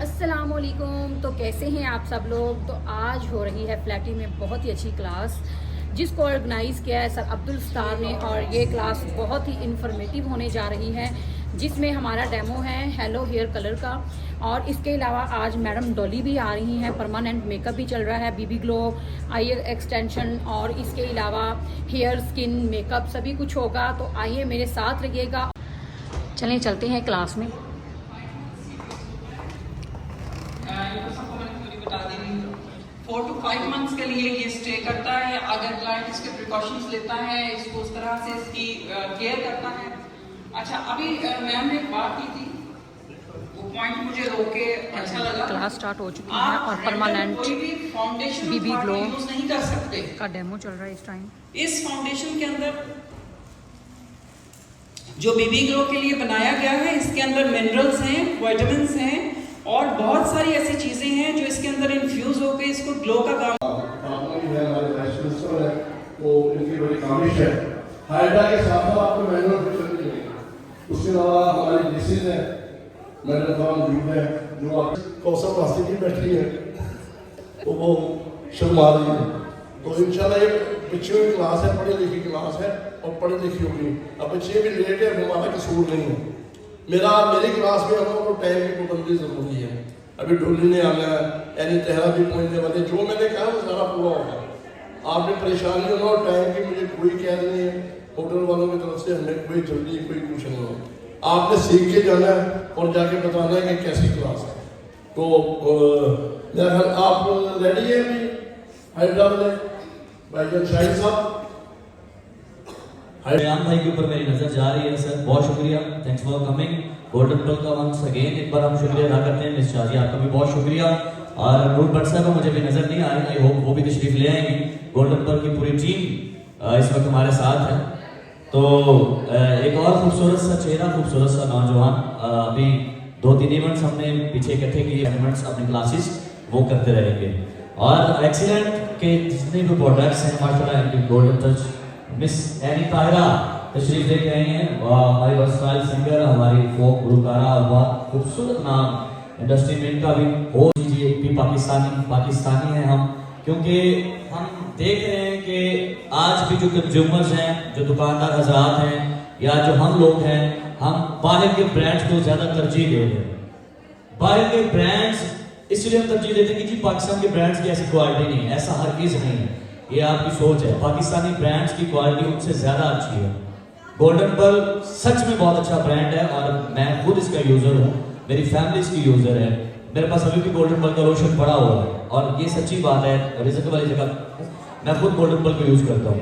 अस्सलामुअलैकुम। तो कैसे हैं आप सब लोग। तो आज हो रही है फ्लैटी में बहुत ही अच्छी क्लास जिसको ऑर्गेनाइज़ किया है सर अब्दुल स्टार ने, और ये क्लास बहुत ही इन्फॉर्मेटिव होने जा रही है जिसमें हमारा डेमो है हेलो हेयर कलर का। और इसके अलावा आज मैडम डॉली भी आ रही हैं, परमानेंट मेकअप भी चल रहा है, बीबी ग्लो, आई एक्सटेंशन और इसके अलावा हेयर स्किन मेकअप सभी कुछ होगा। तो आइए मेरे साथ रहिएगा, चलें चलते हैं क्लास में। सबको मैंने पूरी बता दी। 4 to 5 मंथ्स के लिए ये स्टे करता है। अगर क्लाइंट इसके प्रिकॉशंस लेता है, इसको उस तरह से इसकी केयर करता है। अच्छा, अभी मैम ने एक बात की थी, वो पॉइंट मुझे रोके अच्छा लगा। क्लास स्टार्ट हो चुकी है और परमानेंट बीबी ग्लो यूज नहीं कर सकते का डेमो चल रहा है इस टाइम। इस फाउंडेशन के अंदर जो बीबी ग्लो के लिए बनाया गया है, इसके अंदर मिनरल्स हैं, विटामिन्स हैं और बहुत सारी ऐसी चीजें हैं जो इसके अंदर इन्फ्यूज होकर इसको ग्लो का काम। वो इनकी बड़ी कामिश है। हाइड्रा के साथ साथ आपको मैनुअल फीचर भी मिलेंगे। उसके अलावा हमारी डिसीज है, मैडम का मौजूद है जो आप कौशल वास्ते की बैठी है तो वो शर्मा रही है। तो इंशाल्लाह ये बच्चों की क्लास है, पढ़ी लिखी क्लास है और पढ़ी लिखी होगी। अब बच्चे भी लेट है, हमारा कसूर नहीं है। मेरी क्लास में हम लोगों को टाइम की पाबंदी जरूरी है। अभी डोली ने आना है, यानी तहरा भी पहुंचने वाले, जो मैंने कहा वो सारा पूरा होगा। आपने परेशानी होना और टाइम की मुझे कोई कैद नहीं है। होटल वालों की तरफ से हमें कोई जल्दी कोई कुछ नहीं है। आपने सीख के जाना है और जाके बताना है कि कैसी क्लास है। तो मेरा ख्याल आप रेडी है अभी हैदराबाद में भाईजान शाहिद साहब। बयान भाई के ऊपर मेरी नजर जा रही है सर, बहुत शुक्रिया, थैंक्स फॉर कमिंग। गोल्डन पल का वंस अगेन एक बार हम शुक्रिया अदा करते हैं। मिस शाजी आपका भी बहुत शुक्रिया। और नूर भट्ट साहब मुझे भी नजर नहीं आ रही, आई होप वो भी तशरीफ ले आएंगी। गोल्डन पल की पूरी टीम इस वक्त हमारे साथ है। तो एक और खूबसूरत सा चेहरा, खूबसूरत सा नौजवान, अभी 2-3 इवेंट्स हमने पीछे इकट्ठे किए, इवेंट्स अपनी क्लासेस वो करते रहेंगे। और एक्सीलेंट के जितने भी प्रोडक्ट्स हैं माशाल्लाह, इनकी golden touch miss any Tahira तशरीफ लेके आई हैं। हमारी वर्सटाइल सिंगर, हमारी फोक गुलकारा और बहुत खूबसूरत नाम इंडस्ट्री में इनका भी हो दीजिए। भी पाकिस्तानी हैं हम, क्योंकि हम देख रहे हैं कि आज भी जो कंज्यूमर्स हैं, जो दुकानदार हजरात हैं या जो हम लोग हैं, हम बाहर के ब्रांड्स को ज़्यादा तरजीह दे रहे हैं। बाहर के ब्रांड्स इसलिए हम तरजीह देते हैं कि जी पाकिस्तान के ब्रांड्स की ऐसी क्वालिटी नहीं है, ऐसा हरगिज़ नहीं है। ये आपकी सोच है। पाकिस्तानी ब्रांड्स की क्वालिटी उनसे ज़्यादा अच्छी है। गोल्डन पल सच में बहुत अच्छा ब्रांड है और मैं खुद इसका यूज़र हूँ, मेरी फैमिली इसकी यूज़र है। मेरे पास अभी भी गोल्डन पल का लोशन पड़ा हुआ है और ये सच्ची बात है, रिजल्ट वाली जगह मैं खुद गोल्डन पल को यूज़ करता हूँ।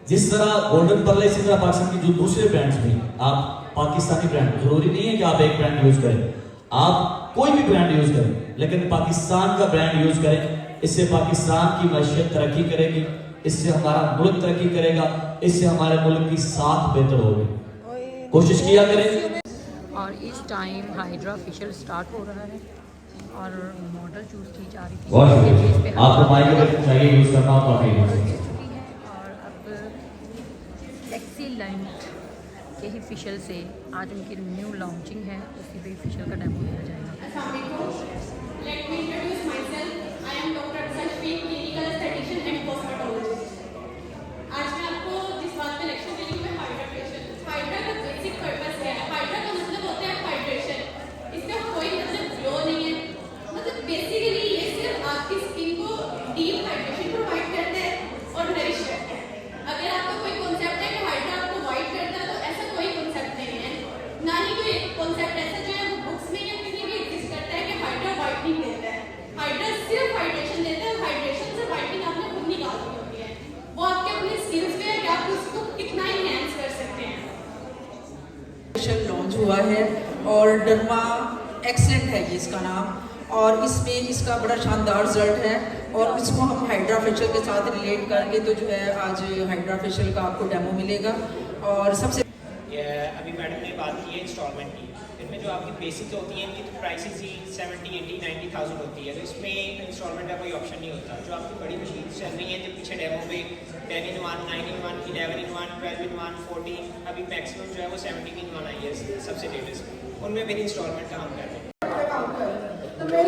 जिस तरह गोल्डन पल है, इसी तरह पाकिस्तान के जो दूसरे ब्रांड्स भी, आप पाकिस्तानी ब्रांड, जरूरी नहीं है कि आप एक ब्रांड यूज़ करें, आप कोई भी ब्रांड यूज़ करें, लेकिन पाकिस्तान का ब्रांड यूज़ करें। इससे पाकिस्तान की मैशियत तरक्की करेगी, इससे हमारा मुल्क तरक्की करेगा, इससे हमारे मुल्क की साख बेहतर होगी। कोशिश किया करें। और इस टाइम हाइड्रा फेशियल स्टार्ट हो रहा है और मॉडल चूज की जा रही थी। बहुत शुक्रिया। आपको माइक चाहिए यूज़ करना हो तो आप यूज़ करें। और अब एक्सीलेंट के ही फेशियल से आज उनकी न्यू लॉन्चिंग है, उसी पे फेशियल का डेमो दिया जाएगा। Let me introduce myself. I am Dr. Sanshveet, clinical esthetician and cosmetologist. आज मैं आपको जिस बात पे लेक्चर दे रही हूँ, मैं हाइड्रा फेशियल। हाइड्रा का बेसिक पर्पस है, हाइड्रा का मतलब होता है हाइड्रेशन। इसका कोई मतलब ग्लो नहीं है, मतलब बेसिकली ये सिर्फ आपकी स्किन को डीप हाइड्रेशन प्रोवाइड करता है और नरिश करता है। अगर आपका कोई कॉन्सेप्ट है कि हाइड्रा आपको वाइट करता है, तो ऐसा कोई कॉन्सेप्ट नहीं है, ना ही कोई कॉन्सेप्ट ऐसा जो है बुक्स में या कहीं भी एग्जिस्ट करता है कि हाइड्रा वाइटनिंग देता है। हाइड्रा सिर्फ हाइड्रेशन देता है, हाइड्रेशन से वाइटनिंग आपने खुद निकालनी होती है। वो आपके अपने स्किल्स पे है कि आप उसको कितना इनहैंस कर सकते हैं। फेशियल लॉन्च हुआ है और डर्मा एक्सीलेंट है ये इसका नाम, और इसमें इसका बड़ा शानदार रिजल्ट है। और इसको हम हाइड्रा फेशियल के साथ रिलेट करके तो जो है आज हाइड्रा फेशियल का आपको डेमो मिलेगा। और सबसे अभी मैडम ने बात की है इंस्टॉलमेंट की, इनमें जो आपकी बेसिक होती हैं इनकी तो प्राइसेस ही 70, 80, 90,000 होती है, तो इसमें इंस्टॉलमेंट का कोई ऑप्शन नहीं होता। जो आपकी बड़ी मशीन चल रही है, जो पीछे डेमो पे 10-in-1, 9-in-1, 11-in-1, 12-in-1, 14, अभी मैक्सिमम जो है वो 17-in-1 आई है सबसे लेटेस्ट, उनमें फिर इंस्टॉलमेंट का हम कर रहे हैं। तो मेरी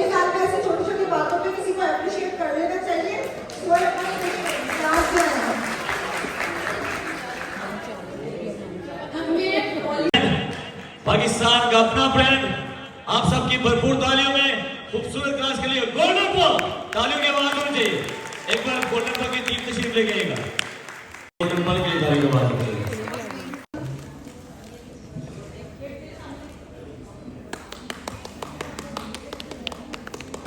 आप सबकी भरपूर तालियों में खूबसूरत क्लास के लिए गोल्डन बॉल, तालियों की आवाज होनी चाहिए। एक बार गोल्डन बॉल की टीम तशरीफ लेके आएगा। गोल्डन बॉल के लिए तालियों की आवाज होनी चाहिए।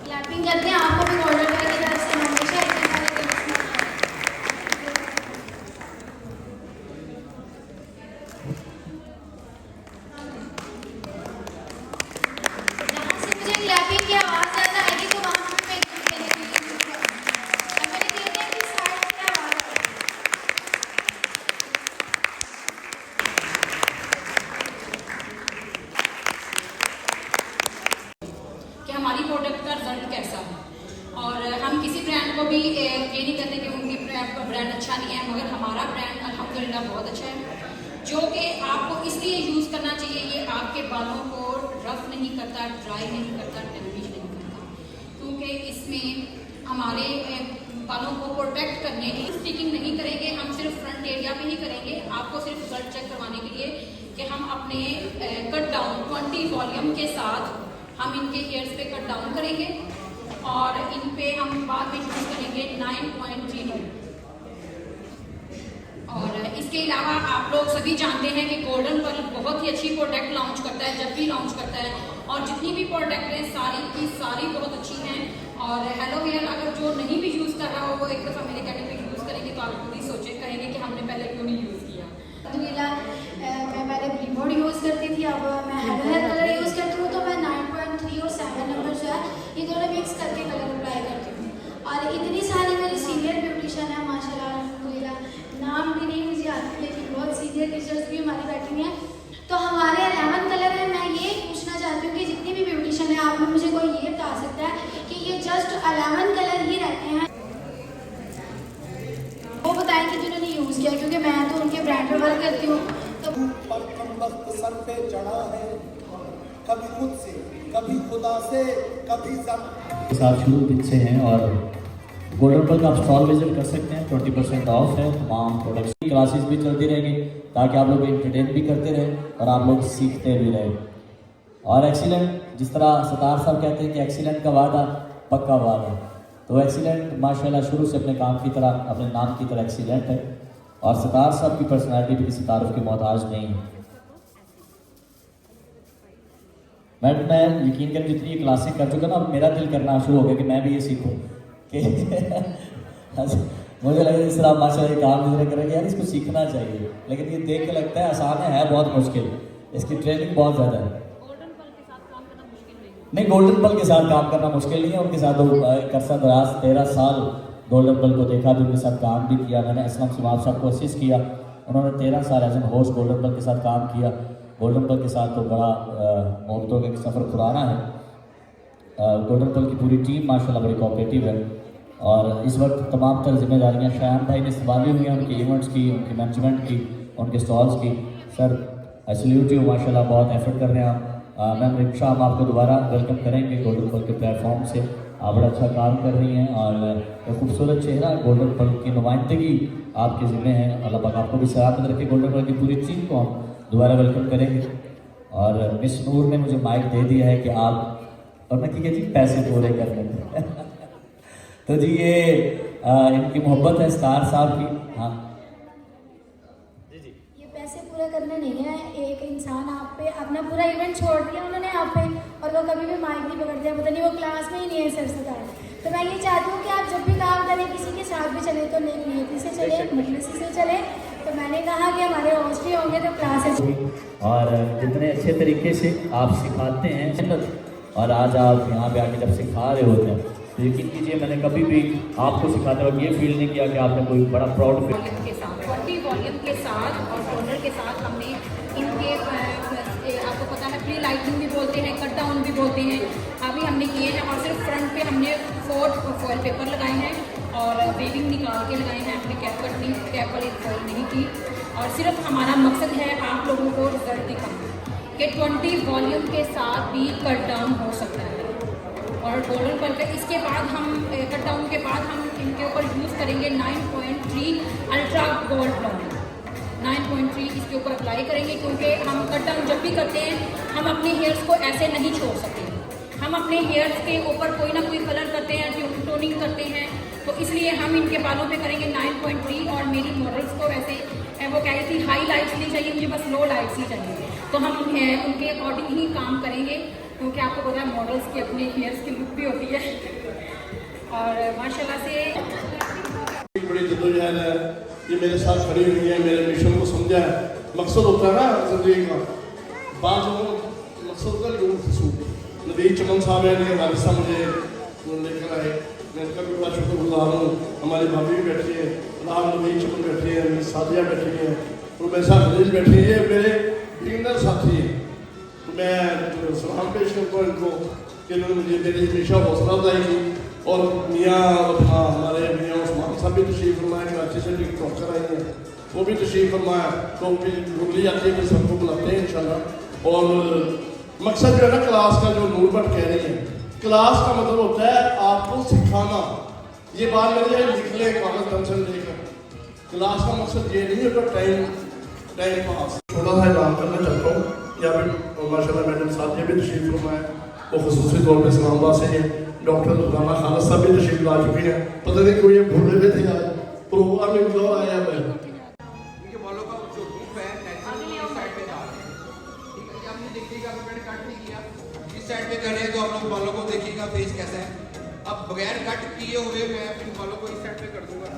क्लैपिंग करते हैं, आपको भी गोल्डन बॉल की तरफ से हमेशा इतने सारे गिफ्ट्स मिलते हैं। जहाँ से मुझे क्लैपिंग की आवाज़ ज़्यादा आएगी तो वहाँ से मैं एकदम देने के लिए शुरू करूँगा। अब मेरे देने की साइड से आवाज़ आएगी। कि हमारी प्रोडक्ट का रिजल्ट कैसा है। और हम किसी ब्रांड को भी ये नहीं कहते कि उनकी ब्रांड अच्छा नहीं है, मगर हमारा ब्रांड अल्हम्दुलिल्लाह बहुत अच्छा है, जो कि आपको इसलिए यूज़ करना चाहिए। ये आपके बालों को रफ नहीं करता, ड्राई नहीं करता, डैमेज नहीं करता, क्योंकि इसमें हमारे बालों को प्रोटेक्ट करने की स्टिकिंग नहीं करेंगे। हम सिर्फ फ्रंट एरिया में ही करेंगे, आपको सिर्फ रिजल्ट चेक करवाने के लिए कि हम अपने कट डाउन 20 वॉल्यूम के साथ हम इनके हेयर्स पे कट डाउन करेंगे और इन पे हम बाद में यूज करेंगे 9.0। और इसके अलावा आप लोग सभी जानते हैं कि गोल्डन पर्ल बहुत ही अच्छी प्रोडक्ट लॉन्च करता है, जब भी लॉन्च करता है, और जितनी भी प्रोडक्ट हैं सारी की सारी बहुत अच्छी हैं। और हेलो हेयर अगर जो नहीं भी यूज़ कर रहा हो वो एक दफ़ा मेरे कहने पे यूज़ करेंगे तो आप खुद ही सोचे कहेंगे कि हमने पहले क्यों नहीं यूज़ किया। मैं पहले ब्लीमोड यूज़ करती थी, अब मैं हेलो हेयर कलर यूज़ करती हूँ। तो मैं 9.3 और 7 नंबर जो है ये दोनों मिक्स करके कलर अप्लाई करती हूँ। और इतनी सारी मेरी सीनियर ब्यूटिशियन है माशाल्लाह अल्हम्दुलिल्लाह, नाम भी नहीं मुझे आती लेकिन बहुत सीनियर टीचर्स भी हमारी बैठी हैं। तो हमारे 11 कलर है। मैं ये पूछना चाहती हूँ कि जितनी भी ब्यूटिशियन है आप में मुझे कोई ये बता सकता है कि ये जस्ट 11 कलर ही रहते हैं, वो बताएं कि जिन्होंने यूज़ किया, क्योंकि मैं तो उनके ब्रांड पर वर्क करती हूँ। तो सर पे चढ़ा है, कभी खुद से, कभी खुदा से, कभी के साथ शुरू दिन से हैं और गोल्डन पर्ल का आप स्टॉल विजिट कर सकते हैं। 20% ऑफ है, तमाम प्रोडक्ट्स की क्लासेस भी चलती रहेंगी ताकि आप लोग एंटरटेन भी करते रहें और आप लोग सीखते भी रहें। और एक्सीलेंट, जिस तरह सतार साहब कहते हैं कि एक्सीलेंट का वादा पक्का वादा, तो एक्सीलेंट माशाल्लाह शुरू से अपने काम की तरह, अपने नाम की तरह एक्सीलेंट है। और सतार साहब की पर्सनैलिटी भी किसी तारुफ की मोहताज नहीं है। मैं यकीन कर जितनी क्लासें कर चुका ना, अब मेरा दिल करना शुरू हो गया कि मैं भी ये सीखूं कि मुझे लगा इस तरह माशाल्लाह काम इधर करेंगे यार, इसको सीखना चाहिए, लेकिन ये देख के लगता है आसान है बहुत मुश्किल, इसकी ट्रेनिंग बहुत ज़्यादा है। नहीं, गोल्डन पर्ल के साथ काम करना मुश्किल नहीं है। उनके साथ करसा दराज 13 साल गोल्डन पर्ल को देखा, भी उनके साथ काम भी किया। मैंने असलम सिमाब साहब को असिस्ट किया, उन्होंने 13 साल as an host Golden Pearl के साथ काम किया। गोल्डन पर्ल के साथ तो बड़ा मोहब्बतों का सफ़र खुराना है। गोल्डन पर्ल की पूरी टीम माशाल्लाह बड़ी कोऑपरेटिव है और इस वक्त तमाम तर जिम्मेदारियाँ शायान भाई ने संभाली हुई हैं, उनकी इवेंट्स की, उनकी मैनेजमेंट की, उनके स्टॉल्स की। सर आई सैल्यूट यू, माशाल्लाह बहुत एफर्ट कर रहे हैं आप। मैम रिक्शा, हम आपको दोबारा वेलकम करेंगे गोल्डन पर्ल के प्लेटफॉर्म से। आप बड़ा अच्छा काम कर रही हैं और एक खूबसूरत चेहरा गोल्डन पर्ल की नुमाइंदगी आपके ज़िम्मे है। अल्लाह पाक आपको भी सलामत रखे। गोल्डन पर्ल की पूरी टीम को हम दोबारा वेलकम करेंगे। और मिस नूर ने मुझे माइक दे दिया है कि आप और मैं जी पैसे पूरे कर लेंगे तो जी ये इनकी मोहब्बत है स्टार साहब की। हाँ ये पैसे पूरे करने नहीं है, एक इंसान आप पे अपना पूरा इवेंट छोड़ दिया उन्होंने आप पे, और वो कभी भी माइक नहीं पकड़ते हैं, पता नहीं वो क्लास में ही नहीं है सर सतार। तो मैं ये चाहती हूँ कि आप जब भी काम करें किसी के साथ भी चले तो नेक नियति से चले, मुखलिसी से चले। तो मैंने कहा कि हमारे होस्ट ही होंगे तो क्लासेस और जितने अच्छे तरीके से आप सिखाते हैं, और आज आप यहाँ पे आके जब सिखा रहे होते हैं तो यकीन कीजिए मैंने कभी भी आपको सिखाते वक्त ये फील नहीं किया कि आपने कोई बड़ा प्राउड फील के साथ 20 वॉल्यूम के साथ और टोनर के साथ हमने इनके आपको पता है प्री लाइटिंग भी बोलते हैं, कट डाउन भी बोलते हैं, अभी हमने किए हैं। और सिर्फ फ्रंट पे हमने 4 फॉइल पेपर लगाए हैं और वेविंग निकाल के लगाए हैं, हमने कैप वाली फॉइल नहीं की। और सिर्फ हमारा मकसद है आप लोगों को रिजल्ट दिखाना कि 20 वॉल्यूम के साथ भी कट डाउन हो सकता है। और गोल्डन पर्ल का इसके बाद हम कट डाउन के बाद हम इनके ऊपर यूज़ करेंगे 9.3 अल्ट्रा गोल्ड लॉन्ग। 9.3 इसके ऊपर अप्लाई करेंगे, क्योंकि हम कट डाउन जब भी करते हैं हम अपने हेयर्स को ऐसे नहीं छोड़ सकते। हम अपने हेयर्स के ऊपर कोई ना कोई कलर करते हैं, टोनिंग करते हैं, तो इसलिए हम इनके बालों पे करेंगे 9.3। और मेरी मॉडल्स को वैसे वो कह रही थी हाई लाइट्स नहीं चाहिए, मुझे बस लो लाइट्स ही चाहिए, तो हम उनके अकॉर्डिंग ही काम करेंगे, क्योंकि आपको पता है मॉडल्स की अपने हेयर्स की लुक भी होती है। और माशाल्लाह से एक बड़ी जद्दोजहद है, ये मेरे साथ खड़ी हुई है, मेरे मिशन को समझा है। मकसद होता है ना जिंदगी का, बात मकसद का लोग नबी चमन साहब ने वालिसा मुझे लेकर आए, मैं उनका भी बड़ा शुक्रगुजार हूँ। हमारी भाभी भी बैठी है, राम नबी चमन बैठी है, मेरी सादिया बैठी है, और मेरे साथ खलील बैठी है, मेरे बिगिनर साथी हैं। तो मैं सलाम पेश करता हूँ इनको कि इन्होंने मुझे मेरी हमेशा हौसला अफजाई की। और मियाँ अपना हमारे मियाँ उस्मान साहब भी तशरीफ़ फरमाए, कराची से भी डॉक्टर आए हैं, वो भी तशरीफ़ फरमाया, तो भी बुगली आती है कि सबको बुलाते हैं इंशाल्लाह। और मकसद जो है ना क्लास का, जो नूर भट्ट कह रही है, क्लास का मतलब होता है आपको सिखाना। ये बात मेरे लिए लिख लें कागज पेंसिल लेकर, क्लास का मकसद ये नहीं होता टाइम पास। थोड़ा सा ऐलान करना चाहता हूँ, यहाँ पे माशाल्लाह मैडम साहब ये भी तशरीफ़ फरमाए, वो खसूसी तौर पर इस्लामाबाद से हैं। डॉक्टर राना खालिद साहब भी तशरीफ ला चुके हैं, पता नहीं कोई ये भूल रहे थे आज प्रोग्राम में बुला आया मैं। इनके बालों का जो रूप है नेचुरली इस साइड पे जा रहा है, ठीक है। आपने देखिएगा अभी मैंने कट नहीं किया, इस साइड पे कर रहे हैं, तो आप लोग बालों को देखिएगा फेस कैसा है। अब बगैर कट किए हुए मैं अपने बालों को इस साइड पे कर दूंगा,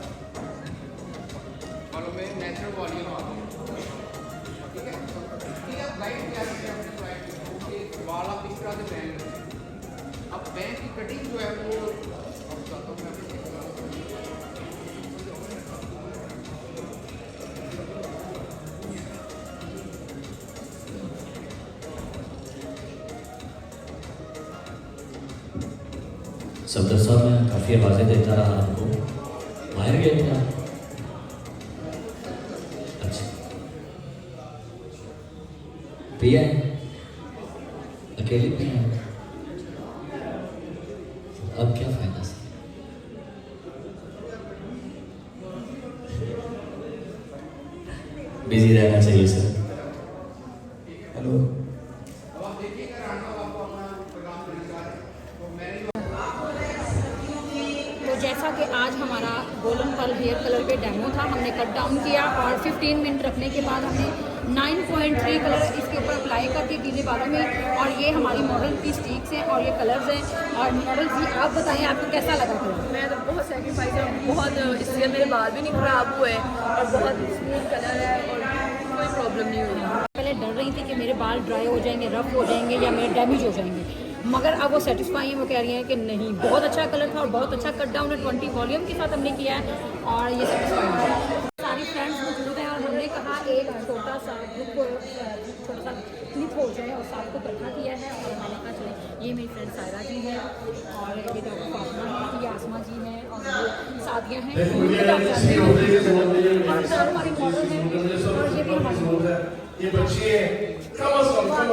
बालों में नेचुरल वॉल्यूम आ गया, ठीक है। ठीक है, लाइट क्या है अपने लाइट बाल आप इस तरह से बैंग रखें। अब बैंक की कटिंग जो है वो अब बताता हूँ मैं सफदर साहब, मैं काफ़ी आवाज़ें देता रहा आपको, बाहर गए थे आप? अच्छा, पिया है? अकेले पिया है? अब क्या फायदा से? बिजी रहना चाहिए सर। हेलो, तो जैसा कि आज हमारा गोल्डन पल हेयर कलर पे डेमो था, हमने कट डाउन किया और 15 मिनट रखने के बाद हमने 9.3 कलर इसके ऊपर अप्लाई करके गीले बालों में। और ये हमारी मॉडल की स्टिक्स हैं और ये कलर्स हैं। और मॉडल जी आप बताएं आपको कैसा लगा कलर? मैं तो बहुत सेटिस्फाइड हूँ, बहुत, इसलिए मेरे बाल भी नहीं ख़राब हुए और बहुत स्मूथ कलर है और कोई प्रॉब्लम नहीं हुई। पहले डर रही थी कि मेरे बाल ड्राई हो जाएंगे, रफ हो जाएंगे या मेरे डैमेज हो जाएंगे, मगर अब वो सेटिस्फाई हैं। वो कह रही हैं कि नहीं, बहुत अच्छा कलर था और बहुत अच्छा कट डाउन है, 20 वॉल्यूम के साथ हमने किया है और ये सेटिस्फाई है। सारी फ्रेंड्स मौजूद हैं और हमने कहा एक छोटा सा क्लिप हो जाए और साथ को इकट्ठा किया है। और मैंने कहा चले, ये मेरी फ्रेंड सायरा जी हैं और ये डॉक्टर फातिमा है, ये आसमा जी हैं और ये सादिया हैं, हमारी मॉडल है और ये भी हमारी मॉडल है। ये बच्चे कम से कम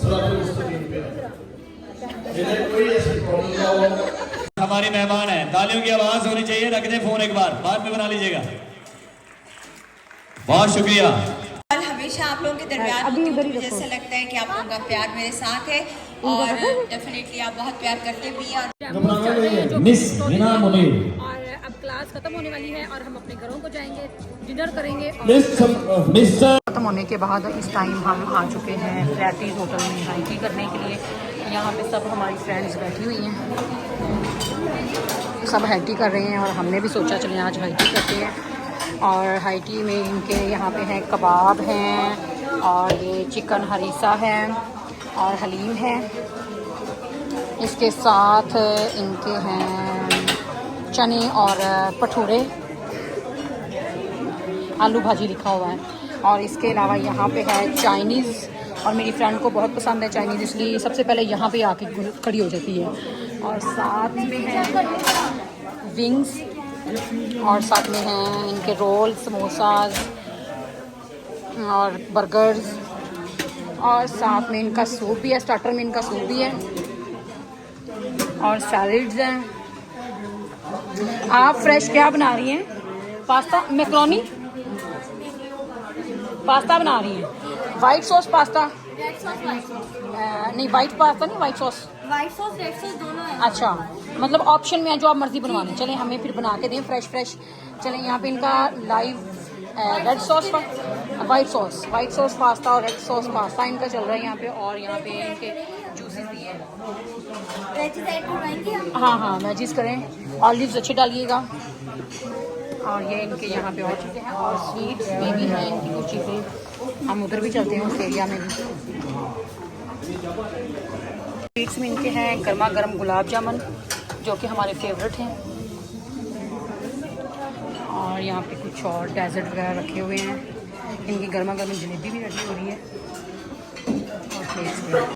सलातुल मुस्तकीम पे जिन्हें कोई ऐसी प्रॉब्लम ना हो। हमारे मेहमान हैं, तालियों की आवाज होनी चाहिए। रख दें फोन एक बार, बाद में बना लीजिएगा। बहुत शुक्रिया। हमेशा आप लोगों के दरमियान होती हूँ, मुझे ऐसा लगता है कि आप लोगों का प्यार मेरे साथ है और डेफिनेटली आप बहुत प्यार करते भी हैं। मिस हिना मुनीर, और अब क्लास खत्म होने वाली है और हम अपने घरों को जाएंगे, डिनर करेंगे। मिस्टर खत्म होने के बाद इस टाइम हम आ चुके हैं फ्लैटीज होटल में हाइटी करने के लिए। यहाँ पे सब हमारी फ्रेंड्स बैठी हुई हैं, सब हाइटी कर रहे हैं और हमने भी सोचा चले आज हाइटी करते हैं। और हाइटी में इनके यहाँ पे हैं कबाब हैं और ये चिकन हरीसा है और हलीम है। इसके साथ इनके हैं चने और भटूरे, आलू भाजी लिखा हुआ है। और इसके अलावा यहाँ पे है चाइनीज़ और मेरी फ्रेंड को बहुत पसंद है चाइनीज़, इसलिए सबसे पहले यहाँ पे आके खड़ी हो जाती है। और साथ में है विंग्स और साथ में हैं इनके रोल, समोसाज और बर्गर्स और साथ में इनका सूप भी है, स्टार्टर में इनका सूप भी है और सैलड्स हैं। आप फ्रेश क्या बना रही हैं? Pasta, macaroni? पास्ता बना रही हैं, white sauce pasta red sauce white sauce, नहीं वाइट पास्ता नहीं, white sauce. White sauce red sauce दोनों है। अच्छा, मतलब ऑप्शन में है, जो आप मर्जी बनवा लें। चलें हमें फिर बना के दें फ्रेश फ्रेश। चलें यहाँ पे इनका live red sauce white sauce pasta और रेड सॉस पास्ता इनका चल रहा है यहाँ पे। और यहाँ पे इनके जूसेस दिए हैं। वेजीज ऐड करवाएंगे हम। हाँ वेजीज करें, ऑलिव्स अच्छे डालिएगा। और ये इनके यहाँ पे और चीज़ें हैं, और स्वीट्स में भी हैं इनकी कुछ चीज़ें। हम उधर भी चलते हैं उस एरिया में भी। स्वीट्स में इनके हैं गर्मा गर्म गुलाब जामुन, जो कि हमारे फेवरेट हैं। और यहाँ पे कुछ और डेजर्ट वगैरह रखे हुए हैं। इनकी गर्मा गर्म जलेबी भी रेडी हो रही है। और